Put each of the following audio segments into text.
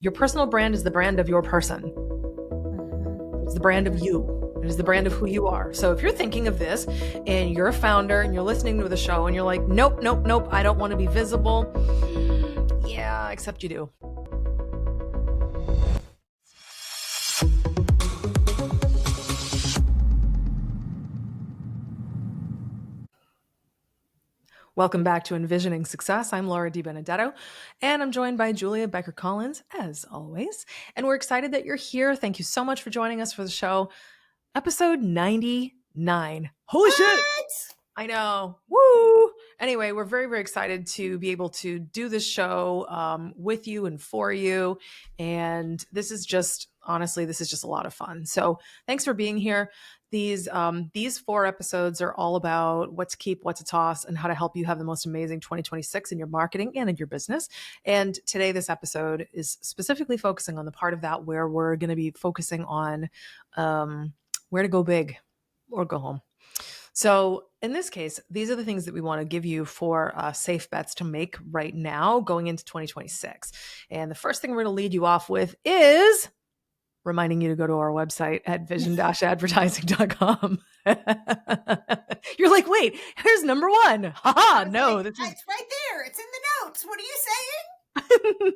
Your personal brand is the brand of your person. It's the brand of you. It is the brand of who you are. So if you're thinking of this and you're a founder and you're listening to the show and you're like, nope, nope, nope, I don't want to be visible. Yeah, except you do. Welcome back to Envisioning Success. I'm Laura DiBenedetto, and I'm joined by Julia Becker-Collins, as always. And we're excited that you're here. Thank you so much for joining us for the show. Episode 99. Holy shit! I know. Woo! Anyway, we're very, very excited to be able to do this show with you and for you. And this is just, honestly, this is just a lot of fun. So thanks for being here. These 4 episodes are all about what to keep, what to toss, and how to help you have the most amazing 2026 in your marketing and in your business. And today, this episode is specifically focusing on the part of that where we're going to be focusing on where to go big or go home. So in this case, these are the things that we want to give you for safe bets to make right now going into 2026. And the first thing we're going to lead you off with is reminding you to go to our website at vision-advertising.com. You're like, wait, here's number 1. Haha, no. It's right there. It's in the notes. What are you saying?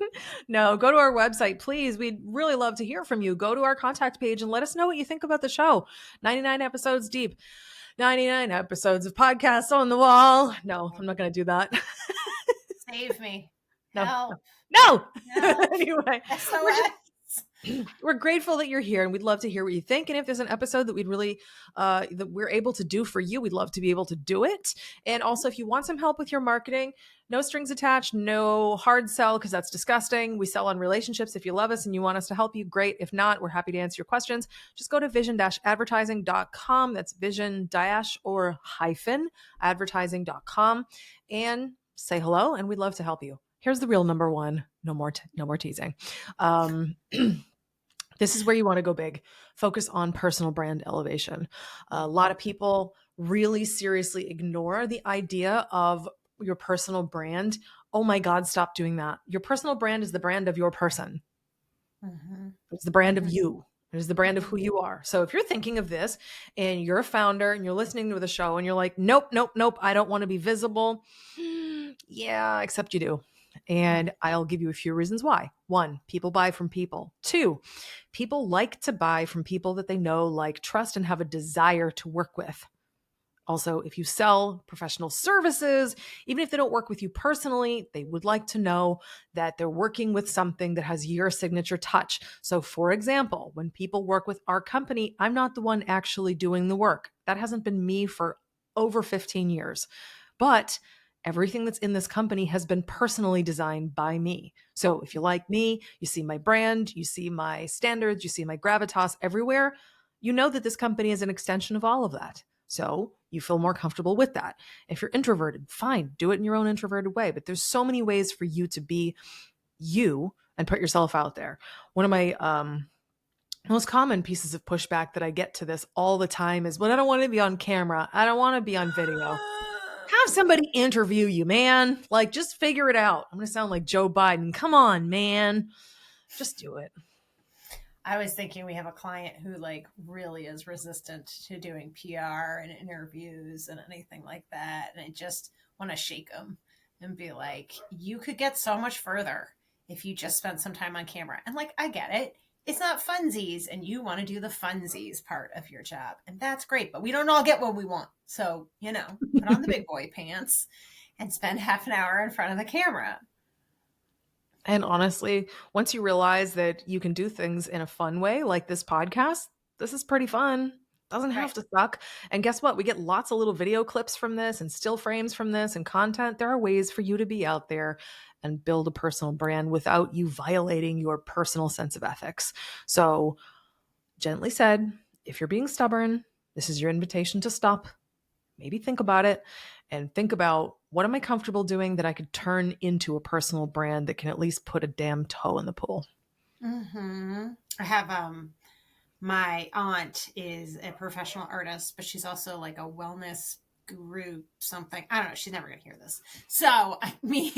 No, go to our website, please. We'd really love to hear from you. Go to our contact page and let us know what you think about the show. 99 episodes deep. 99 episodes of podcasts on the wall. No, I'm not going to do that. Save me. No. Help. No. Help. Anyway, SOS. we're grateful that you're here and we'd love to hear what you think. And if there's an episode that we'd really, that we're able to do for you, we'd love to be able to do it. And also if you want some help with your marketing, no strings attached, no hard sell, because that's disgusting. We sell on relationships. If you love us and you want us to help you, great. If not, we're happy to answer your questions. Just go to vision-advertising.com. That's vision-advertising.com and say hello. And we'd love to help you. Here's the real number 1. No more teasing. This is where you want to go big. Focus on personal brand elevation. A lot of people really seriously ignore the idea of your personal brand. Oh my God, stop doing that. Your personal brand is the brand of your person. It's the brand of you. It is the brand of who you are. So if you're thinking of this and you're a founder and you're listening to the show and you're like, nope, nope, nope, I don't want to be visible. Yeah, except you do. And I'll give you a few reasons why. 1, people buy from people. 2, people like to buy from people that they know, like, trust, and have a desire to work with. Also, if you sell professional services, even if they don't work with you personally, they would like to know that they're working with something that has your signature touch. So for example, when people work with our company, I'm not the one actually doing the work. That hasn't been me for over 15 years. But everything that's in this company has been personally designed by me. So if you like me, you see my brand, you see my standards, you see my gravitas everywhere, you know that this company is an extension of all of that. So you feel more comfortable with that. If you're introverted, fine, do it in your own introverted way. But there's so many ways for you to be you and put yourself out there. One of my most common pieces of pushback that I get to this all the time is, well, I don't want to be on camera. I don't want to be on video. Have somebody interview you, man. Like, just figure it out. I'm going to sound like Joe Biden. Come on, man. Just do it. I was thinking we have a client who really is resistant to doing PR and interviews and anything like that. And I just want to shake them and be like, you could get so much further if you just spent some time on camera. And I get it. It's not funsies and you want to do the funsies part of your job. And that's great, but we don't all get what we want. So, put on the big boy pants and spend half an hour in front of the camera. And honestly, once you realize that you can do things in a fun way, like this podcast, this is pretty fun. Doesn't have to suck. And guess what? We get lots of little video clips from this and still frames from this and content. There are ways for you to be out there and build a personal brand without you violating your personal sense of ethics. So, gently said, if you're being stubborn, this is your invitation to stop. Maybe think about it and think about, what am I comfortable doing that I could turn into a personal brand that can at least put a damn toe in the pool? I have my aunt is a professional artist, but she's also like a wellness guru something. I don't know. She's never going to hear this. So me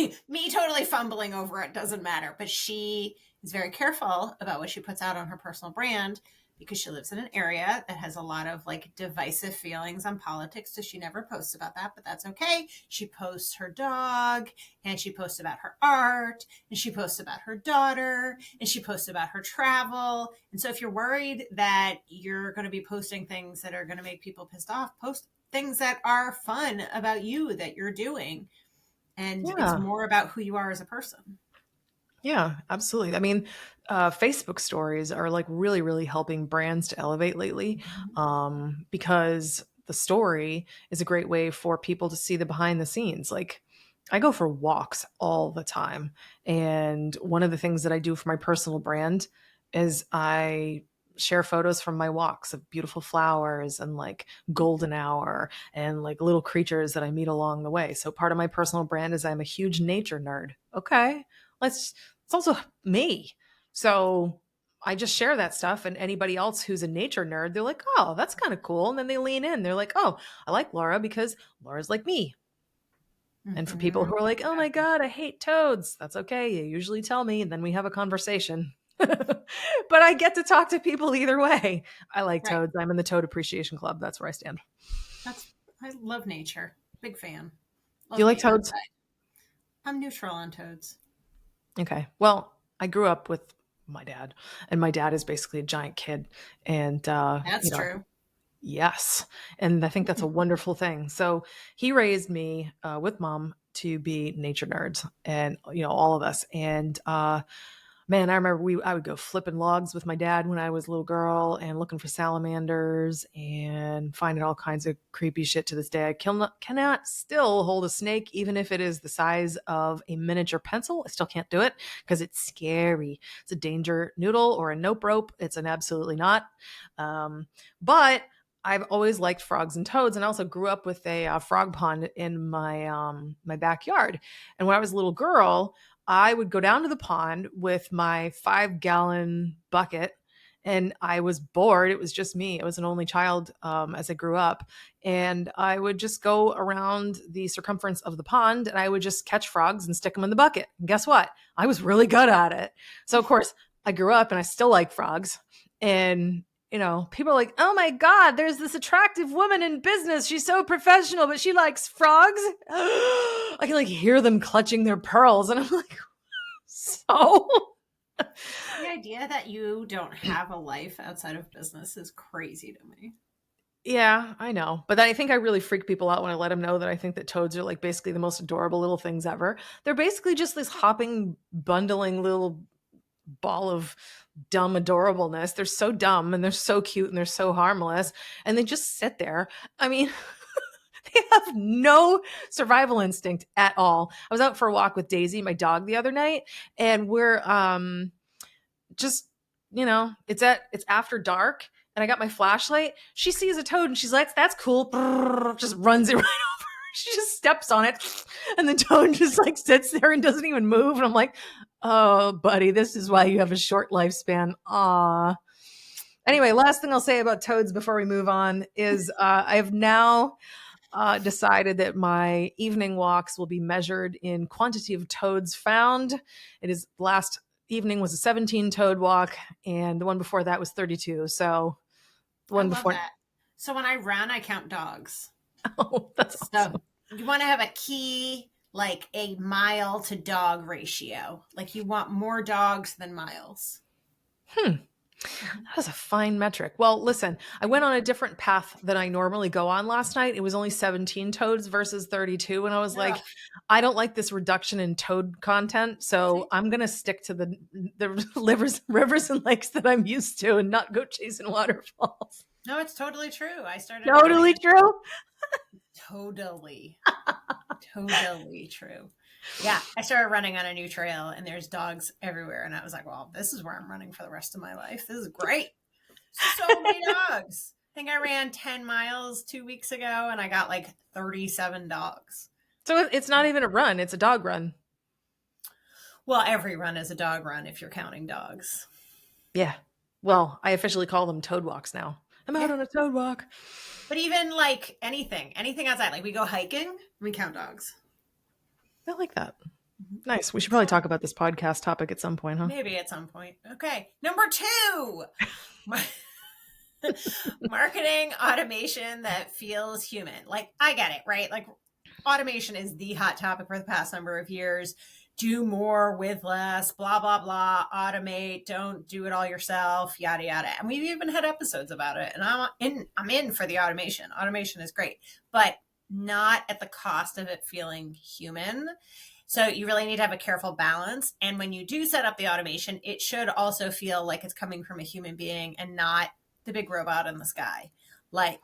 totally fumbling over it doesn't matter. But she is very careful about what she puts out on her personal brand because she lives in an area that has a lot of like divisive feelings on politics. So she never posts about that, but that's okay. She posts her dog and she posts about her art and she posts about her daughter and she posts about her travel. And so if you're worried that you're going to be posting things that are going to make people pissed off, post things that are fun about you that you're doing. And it's Yeah. more about who you are as a person. Yeah, absolutely. I mean, Facebook stories are like really, really helping brands to elevate lately, Mhm. because the story is a great way for people to see the behind the scenes. Like, I go for walks all the time. And one of the things that I do for my personal brand is I share photos from my walks of beautiful flowers and like golden hour and like little creatures that I meet along the way. So part of my personal brand is I'm a huge nature nerd. Okay. Let's It's also me. So I just share that stuff, and anybody else who's a nature nerd, they're like, oh, that's kind of cool. And then they lean in. They're like, oh, I like Laura because Laura's like me. And for people Mm-hmm. who are like, oh my Exactly. God, I hate toads, that's okay. You usually tell me, and then we have a conversation. But I get to talk to people either way. I like Right. toads. I'm in the Toad Appreciation Club. That's where I stand. That's, I love nature. Big fan. Do you Love like being toads? outside. I'm neutral on toads. Okay. Well, I grew up with my dad, and my dad is basically a giant kid. And, That's true. yes. And I think that's a wonderful thing. So he raised me with mom to be nature nerds and, all of us. And man, I remember I would go flipping logs with my dad when I was a little girl and looking for salamanders and finding all kinds of creepy shit to this day. I cannot still hold a snake, even if it is the size of a miniature pencil. I still can't do it because it's scary. It's a danger noodle or a nope rope. It's an absolutely not. But I've always liked frogs and toads, and I also grew up with a frog pond in my backyard. And when I was a little girl, I would go down to the pond with my 5-gallon bucket, and I was bored. It was just me. I was an only child as I grew up. And I would just go around the circumference of the pond and I would just catch frogs and stick them in the bucket. And guess what? I was really good at it. So, of course, I grew up and I still like frogs. And people are like, oh my God, there's this attractive woman in business. She's so professional, but she likes frogs. I can like hear them clutching their pearls. And I'm like, so The idea that you don't have a life outside of business is crazy to me. yeah, I know. But I think I really freak people out when I let them know that I think that toads are like basically the most adorable little things ever. They're basically just this hopping, bundling little ball of dumb adorableness. They're so dumb and they're so cute and they're so harmless and they just sit there. I mean, they have no survival instinct at all. I was out for a walk with Daisy, my dog, the other night, and we're just, it's after dark and I got my flashlight. She sees a toad and she's like, that's cool. Just runs it right over. She just steps on it and the toad just like sits there and doesn't even move. And I'm like, oh, buddy, this is why you have a short lifespan. Aw. Anyway, last thing I'll say about toads before we move on is I have now decided that my evening walks will be measured in quantity of toads found. It is last evening was a 17 toad walk, and the one before that was 32. So the I one love before, that. So when I run, I count dogs. oh, that's So awesome. you want to have a key, like a mile to dog ratio. Like you want more dogs than miles. Hmm. Mhm. That was a fine metric. Well, listen, I went on a different path than I normally go on last night. It was only 17 toads versus 32. And I was Ugh, like, I don't like this reduction in toad content. So see? I'm going to stick to the rivers and lakes that I'm used to and not go chasing waterfalls. No, it's totally true. I started Totally running. true. Totally, totally true. Yeah, I started running on a new trail and there's dogs everywhere. And I was like, well, this is where I'm running for the rest of my life. This is great. So many dogs. I think I ran 10 miles 2 weeks ago and I got like 37 dogs. So it's not even a run, it's a dog run. Well, every run is a dog run if you're counting dogs. Yeah. Well, I officially call them toad walks now I'm out Yeah. on a toad walk. But even like anything outside, like we go hiking, we count dogs. I like that. Mhm. Nice. We should It's probably fun. talk about this podcast topic at some point, huh? Maybe at some point. Okay. Number two, marketing automation that feels human. Like, I get it, right? Like, automation is the hot topic for the past number of years. Do more with less, blah, blah, blah, automate, don't do it all yourself, yada, yada. And we've even had episodes about it. And I'm in for the automation. Automation is great, but not at the cost of it feeling human. So you really need to have a careful balance. And when you do set up the automation, it should also feel like it's coming from a human being and not the big robot in the sky. Like,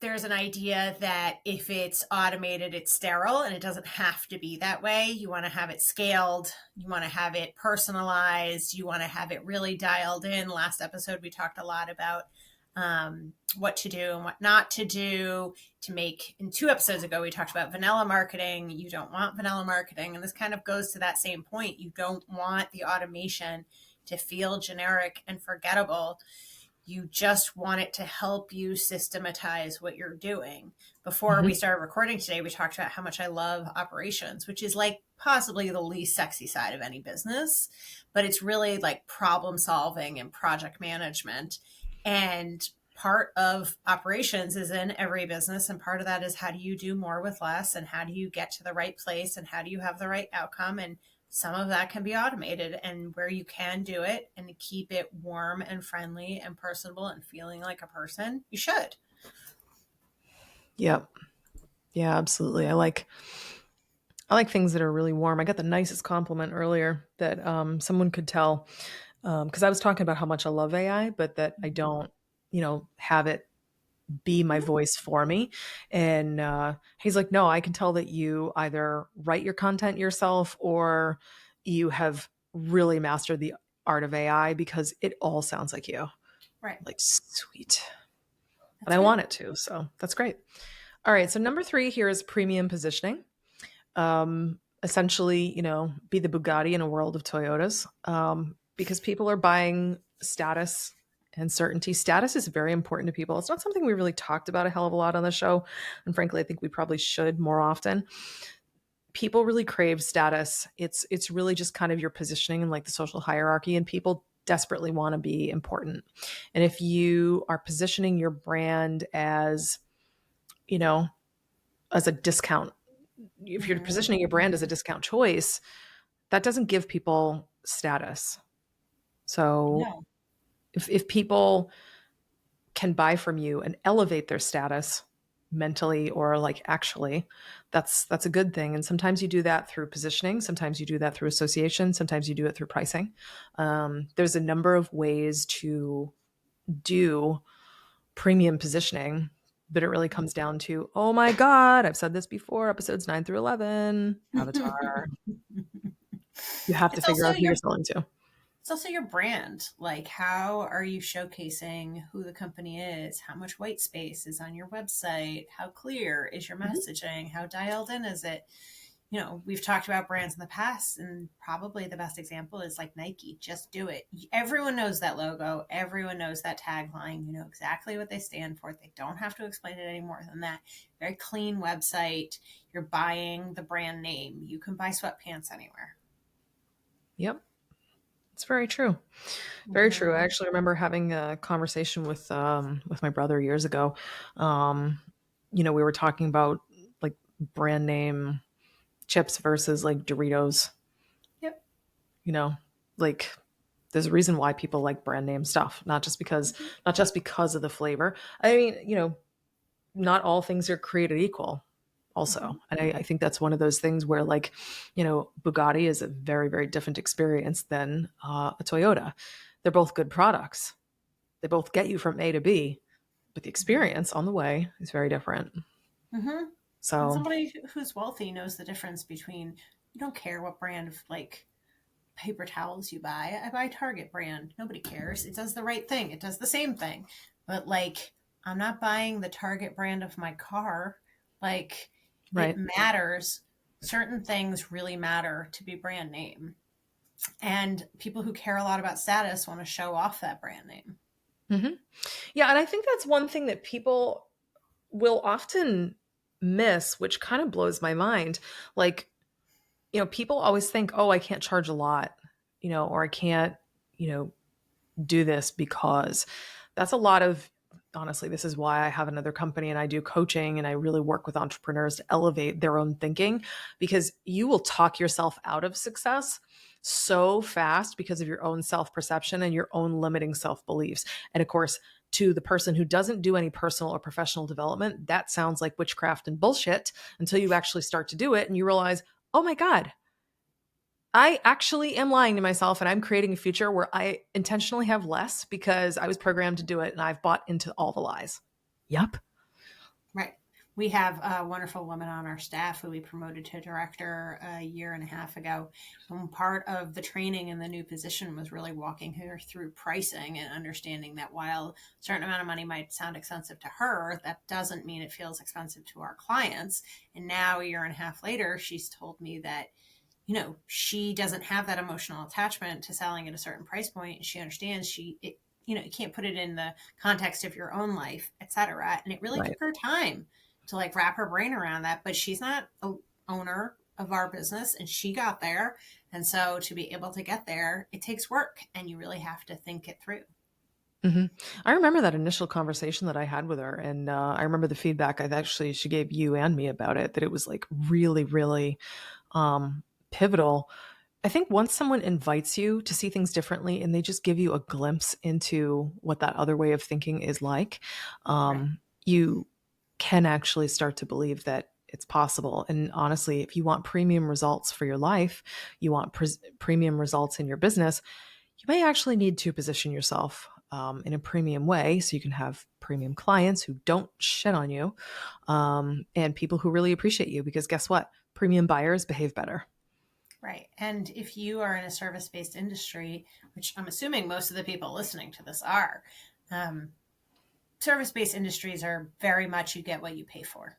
there's an idea that if it's automated, it's sterile, and it doesn't have to be that way. You want to have it scaled, you want to have it personalized, you want to have it really dialed in. Last episode, we talked a lot about what to do and what not to do to make. In 2 episodes ago, we talked about vanilla marketing. You don't want vanilla marketing. And this kind of goes to that same point. You don't want the automation to feel generic and forgettable. You just want it to help you systematize what you're doing. Before Mm-hmm. we started recording today, we talked about how much I love operations, which is like possibly the least sexy side of any business, but it's really like problem solving and project management. And part of operations is in every business. And part of that is how do you do more with less, and how do you get to the right place, and how do you have the right outcome? And some of that can be automated, and where you can do it and keep it warm and friendly and personable and feeling like a person, you should. Yep. Yeah, absolutely. I like things that are really warm. I got the nicest compliment earlier that someone could tell because I was talking about how much I love AI, but that I don't, have it be my voice for me. And he's like, no, I can tell that you either write your content yourself or you have really mastered the art of AI because it all sounds like you. Right. Like, sweet. And That's I good. want it to. So that's great. All right. So number 3 here is premium positioning. Essentially, be the Bugatti in a world of Toyotas, because people are buying status and certainty. Status is very important to people. It's not something we really talked about a hell of a lot on the show. And frankly, I think we probably should more often. People really crave status. It's really just kind of your positioning in like the social hierarchy, and people desperately want to be important. And if you are positioning your brand as, you know, as a discount, if you're Mm-hmm. positioning your brand as a discount choice, that doesn't give people status. So No. if people can buy from you and elevate their status mentally or like actually, that's a good thing. And sometimes you do that through positioning, sometimes you do that through association, sometimes you do it through pricing. There's a number of ways to do premium positioning, but it really comes down to, oh my God, I've said this before, episodes 9 through 11, Avatar. You have to it's figure also out who you're your selling to. it's also your brand. Like, how are you showcasing who the company is? How much white space is on your website? How clear is your Mhm. messaging? How dialed in is it? We've talked about brands in the past, and probably the best example is like Nike. Just do it. Everyone knows that logo. Everyone knows that tagline. You know exactly what they stand for. They don't have to explain it any more than that. Very clean website. You're buying the brand name. You can buy sweatpants anywhere. Yep. It's very true. Very true. I Mm-hmm. actually remember having a conversation with my brother years ago. Um, we were talking about like brand name chips versus like Doritos, Yep. you know, like there's a reason why people like brand name stuff, Mm-hmm. not just because of the flavor. I mean, not all things are created equal Mm-hmm. also. And I think that's one of those things where like, Bugatti is a very, very different experience than a Toyota. They're both good products. They both get you from A to B, but the experience on the way is very different. Mm-hmm. And So, somebody who's wealthy knows the difference between, you don't care what brand of like paper towels you buy. I buy Target brand. Nobody cares. It does the right thing. It does the same thing. But like, I'm not buying the Target brand of my car. Like, it right. matters. Certain things really matter to be brand name. And people who care a lot about status want to show off that brand name. Hmm. Yeah. And I think that's one thing that people will often miss, which kind of blows my mind. Like, people always think, oh, I can't charge a lot, or I can't, you know, do this because that's a lot of, honestly, this is why I have another company and I do coaching and I really work with entrepreneurs to elevate their own thinking, because you will talk yourself out of success so fast because of your own self perception and your own limiting self beliefs. And of course, to the person who doesn't do any personal or professional development, that sounds like witchcraft and bullshit until you actually start to do it and you realize, oh my God, I actually am lying to myself and I'm creating a future where I intentionally have less because I was programmed to do it and I've bought into all the lies. Yep. Right. We have a wonderful woman on our staff who we promoted to director a year and a half ago. And part of the training in the new position was really walking her through pricing and understanding that while a certain amount of money might sound expensive to her, that doesn't mean it feels expensive to our clients. And now, a year and a half later, she's told me that she doesn't have that emotional attachment to selling at a certain price point. She understands you can't put it in the context of your own life, etc. And it really took Right. her time to like wrap her brain around that. But she's not a owner of our business, and she got there. And so to be able to get there, it takes work, and you really have to think it through. Hmm. I remember that initial conversation that I had with her, and I remember the feedback she gave you and me about it. That it was like really, really pivotal. I think once someone invites you to see things differently, and they just give you a glimpse into what that other way of thinking is like, Right. you can actually start to believe that it's possible. And honestly, if you want premium results for your life, you want premium results in your business, you may actually need to position yourself in a premium way so you can have premium clients who don't shit on you, and people who really appreciate you. Because guess what? Premium buyers behave better. Right. And if you are in a service based industry, which I'm assuming most of the people listening to this are, um, service based industries are very much you get what you pay for.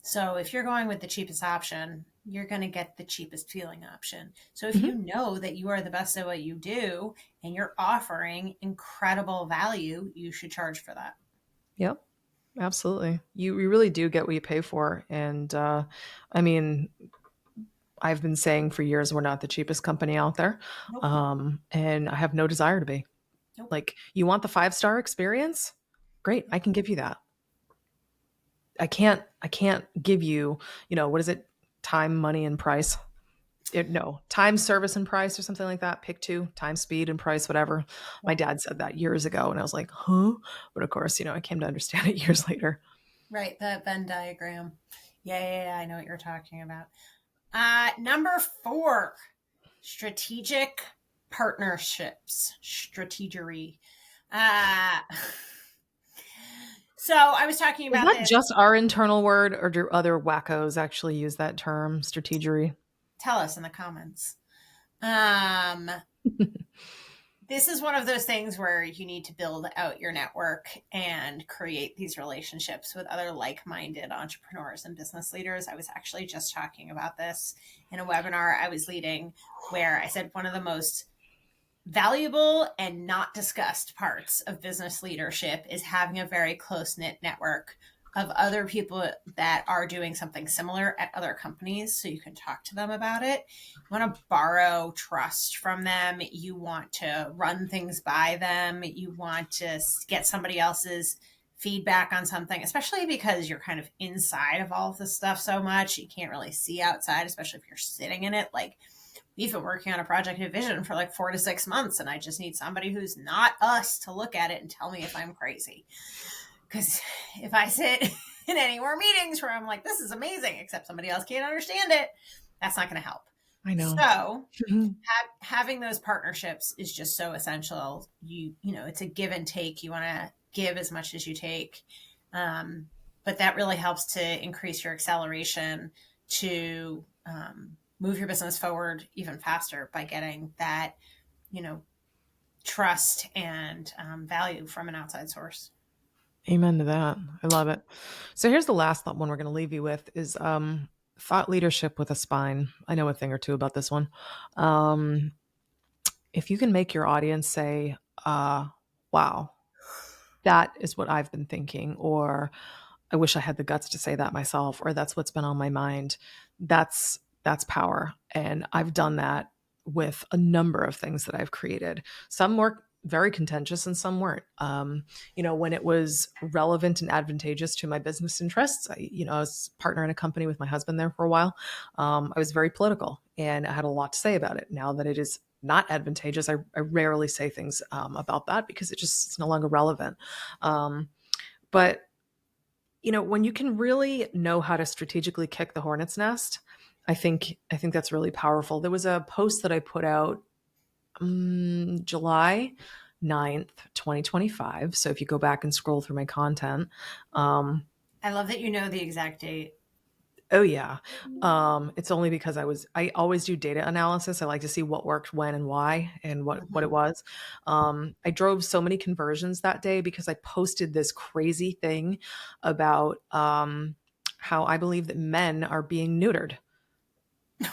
So if you're going with the cheapest option, you're going to get the cheapest feeling option. So if you Hmm. know that you are the best at what you do and you're offering incredible value, you should charge for that. Yep. Absolutely. You really do get what you pay for. And I mean, I've been saying for years we're not the cheapest company out there. Nope. And I have no desire to be. Nope. Like, you want the 5-star experience? Great, I can give you that. I can't give you, what is it? Time, money, and price. No, time, service, and price, or something like that. Pick two: time, speed, and price, whatever. My Yeah. dad said that years ago, and I was like, huh? But of course, I came to understand it years later. Right. That Venn diagram. Yeah, yeah, yeah. I know what you're talking about. Number 4, strategic partnerships. Strategery. Uh, so I was talking Is about that this. just our internal word, or do other wackos actually use that term, strategery? Tell us in the comments. Um, this is one of those things where you need to build out your network and create these relationships with other like-minded entrepreneurs and business leaders. I was actually just talking about this in a webinar I was leading, where I said one of the most valuable and not discussed parts of business leadership is having a very close-knit network of other people that are doing something similar at other companies, so you can talk to them about it. You want to borrow trust from them. You want to run things by them. You want to get somebody else's feedback on something, especially because you're kind of inside of all of this stuff so much. You can't really see outside, especially if you're sitting in it. Like, we've been working on a project of vision for like 4 to 6 months, and I just need somebody who's not us to look at it and tell me if I'm crazy. Because if I sit in any more meetings where I'm like, this is amazing, except somebody else can't understand it, that's not going to help. I know. So having those partnerships is just so essential. It's a give and take. You want to give as much as you take. But that really helps to increase your acceleration to move your business forward even faster by getting that, you know, trust and value from an outside source. Amen to that. I love it. So here's the last one we're going to leave you with is thought leadership with a spine. I know a thing or two about this one. Um, if you can make your audience say, wow, that is what I've been thinking, or I wish I had the guts to say that myself, or that's what's been on my mind. That's power. And I've done that with a number of things that I've created. Some were very contentious and some weren't. When it was relevant and advantageous to my business interests, I was partner in a company with my husband there for a while. I was very political and I had a lot to say about it. Now that it is not advantageous, I rarely say things about that because it's no longer relevant. But when you can really know how to strategically kick the hornet's nest, I think that's really powerful. There was a post that I put out July 9th, 2025. So if you go back and scroll through my content, I love that you know the exact date. oh yeah. It's only because I always do data analysis. I like to see what worked when and why and what it was. I drove so many conversions that day because I posted this crazy thing about how I believe that men are being neutered.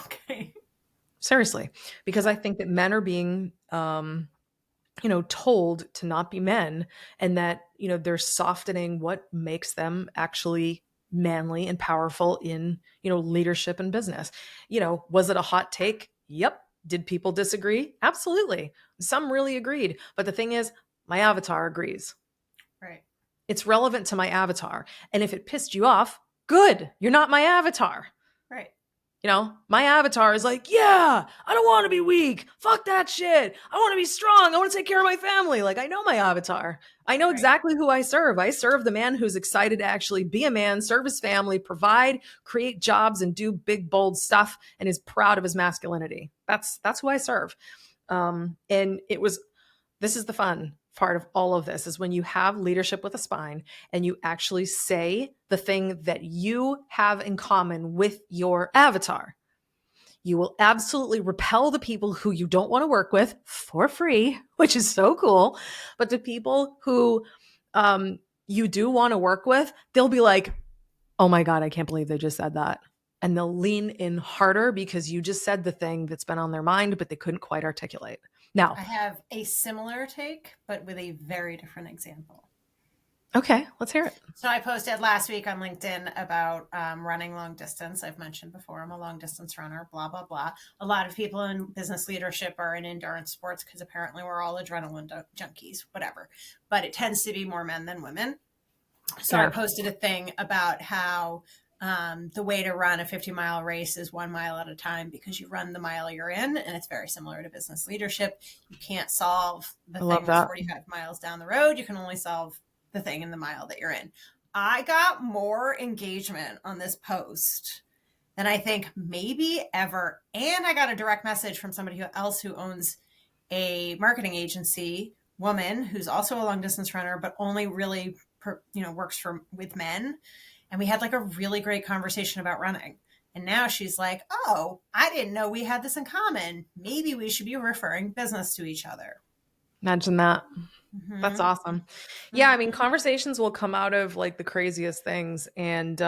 Okay. Seriously, because I think that men are being told to not be men, and that, they're softening what makes them actually manly and powerful in, leadership and business. Was it a hot take? Yep. Did people disagree? Absolutely. Some really agreed. But the thing is, my avatar agrees. Right. It's relevant to my avatar. And if it pissed you off, good. You're not my avatar. Right. My avatar is like, yeah, I don't want to be weak. Fuck that shit. I want to be strong. I want to take care of my family. Like, I know my avatar. I know exactly who I serve. I serve the man who's excited to actually be a man, serve his family, provide, create jobs, and do big, bold stuff, and is proud of his masculinity. That's who I serve. And this is the fun part of all of this, is when you have leadership with a spine and you actually say the thing that you have in common with your avatar. You will absolutely repel the people who you don't want to work with for free, which is so cool. But the people who you do want to work with, they'll be like, oh my God, I can't believe they just said that. And they'll lean in harder because you just said the thing that's been on their mind, but they couldn't quite articulate. Now, I have a similar take, but with a very different example. Okay, let's hear it. So I posted last week on LinkedIn about running long distance. I've mentioned before, I'm a long distance runner, blah, blah, blah. A lot of people in business leadership are in endurance sports because apparently we're all adrenaline junkies, whatever. But it tends to be more men than women. So I posted a thing about how the way to run a 50-mile race is 1 mile at a time, because you run the mile you're in, and it's very similar to business leadership. You can't solve the thing that's 45 miles down the road. You can only solve the thing in the mile that you're in. I got more engagement on this post than I think maybe ever. And I got a direct message from somebody else who owns a marketing agency, woman who's also a long distance runner, but only really, works with men. And we had like a really great conversation about running. And now she's like, oh, I didn't know we had this in common. Maybe we should be referring business to each other. Imagine that. Mm-hmm. That's awesome. Yeah, I mean, conversations will come out of like the craziest things. And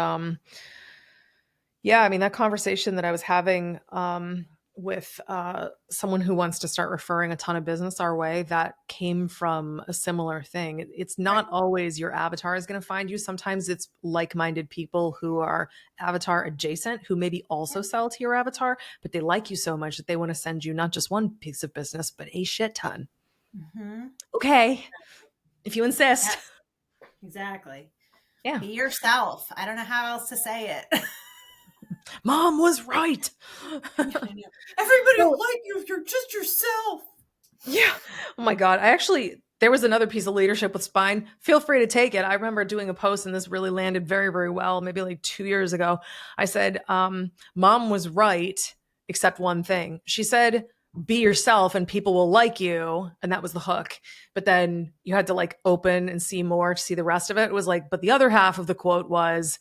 yeah, I mean, that conversation that I was having with someone who wants to start referring a ton of business our way, that came from a similar thing. It's not always your avatar is going to find you. Sometimes it's like-minded people who are avatar adjacent, who maybe also sell to your avatar, but they like you so much that they want to send you not just one piece of business, but a shit ton. Mm-hmm. Okay, if you insist. Yeah, exactly. Yeah. Be yourself. I don't know how else to say it. Mom was right. Everybody will like you if you're just yourself. Yeah. Oh my God. There was another piece of leadership with spine. Feel free to take it. I remember doing a post, and this really landed very, very well, maybe like 2 years ago. I said, Mom was right, except one thing. She said, be yourself and people will like you. And that was the hook. But then you had to like open and see more to see the rest of it. It was like, but the other half of the quote was,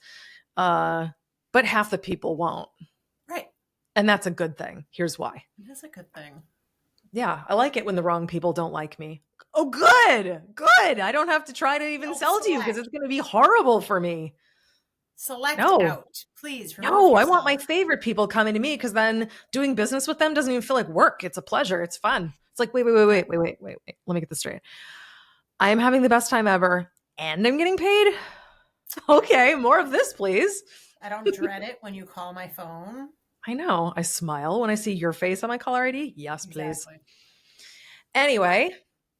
but half the people won't. Right. And that's a good thing. Here's why. It is a good thing. Yeah. I like it when the wrong people don't like me. Oh, good. Good. I don't have to try to even sell to you because it's going to be horrible for me. Select out, please. No, I want my favorite people coming to me, because then doing business with them doesn't even feel like work. It's a pleasure. It's fun. It's like, wait. Let me get this straight. I am having the best time ever and I'm getting paid. Okay, more of this, please. I don't dread it when you call my phone. I know. I smile when I see your face on my caller ID. Yes, please. Exactly. Anyway,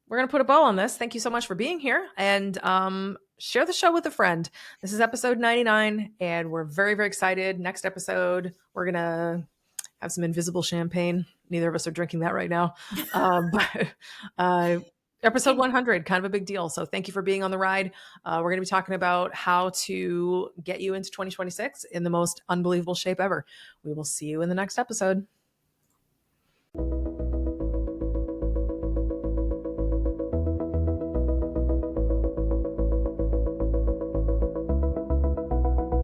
we're going to put a bow on this. Thank you so much for being here, and share the show with a friend. This is episode 99, and we're very, very excited. Next episode, we're going to have some invisible champagne. Neither of us are drinking that right now. But episode 100, kind of a big deal. So thank you for being on the ride. We're going to be talking about how to get you into 2026 in the most unbelievable shape ever. We will see you in the next episode.